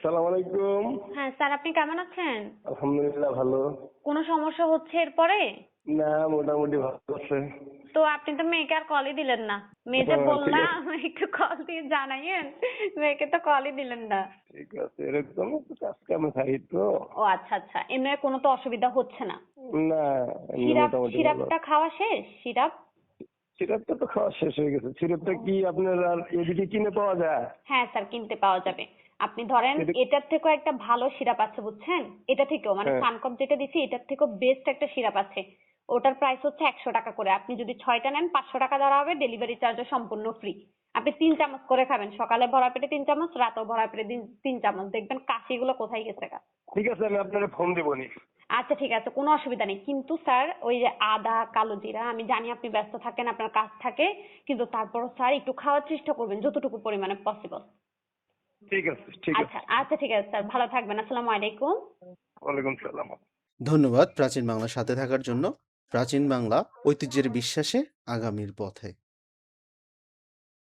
আসসালামু আলাইকুম। হ্যাঁ স্যার, আপনি কেমন আছেন? আলহামদুলিল্লাহ ভালো। কোনো সমস্যা হচ্ছে এরপরে? না, মোটামুটি ভালো আছে। তো আপনি তো মেয়েকে আর কলই দিলেন না। মেয়ে যে ঠিক বললা আছে, একটু কল দিয়ে জানাইয়েন, মেয়েকে তো কলই দিলেন না। ঠিক আছে। এরকম একটু কাজ কামে থাকি তো। ও আচ্ছা আচ্ছা, এমনি কোনো তো অসুবিধা হচ্ছে না? না, এমনি মোটামুটি ভালো। সিরাপটা খাওয়া শেষ? সিরাপ? সিরাপটা তো খাওয়া শেষ হয়ে গেছে। সিরাপটা কি আপনার আর এদিকে কিনে পাওয়া যায়? হ্যাঁ স্যার, কিনতে পাওয়া যাবে। আপনি ধরেন এটা এটার থেকেও একটা ভালো সিরাপ আছে বুঝছেন, এটা থেকেও মানে হ্যাঁ, সানকপ যেটা দিছি এটার থেকেও বেস্ট একটা সিরাপ আছে। ওটার প্রাইস হচ্ছে 100 টাকা করে। আপনি যদি 6টা নেন 500 টাকা দেওয়া হবে, ডেলিভারি চার্জও সম্পূর্ণ ফ্রি। আপনি 3 চামচ করে খাবেন, সকালে ভরা পেটে 3 চামচ, রাতেও ভরা পেটে 3 চামচ, দেখবেন কাশিগুলো কোথায় গেছে গা। ঠিক আছে, আমি আপনাকে ফোন দিবনি। আচ্ছা ঠিক আছে, কোনো অসুবিধা নেই, কিন্তু স্যার ওই যে আদা কালো জিরা, আমি জানি আপনি ব্যস্ত থাকেন, আপনার কাজ থাকে, কিন্তু তারপরও স্যার একটু খাওয়ার চেষ্টা করবেন যতটুকু পরিমাণে পসিবল। ঠিক আছে, ঠিক আচ্ছা আছে। আচ্ছা ঠিক আছে স্যার, ভালো থাকবেন। আসসালামু আলাইকুম। ওয়ালাইকুম সালাম। ধন্যবাদ প্রাচীন বাংলার সাথে থাকার জন্য। প্রাচীন বাংলা, ঐতিহ্যের বিশ্বাসে আগামীর পথে।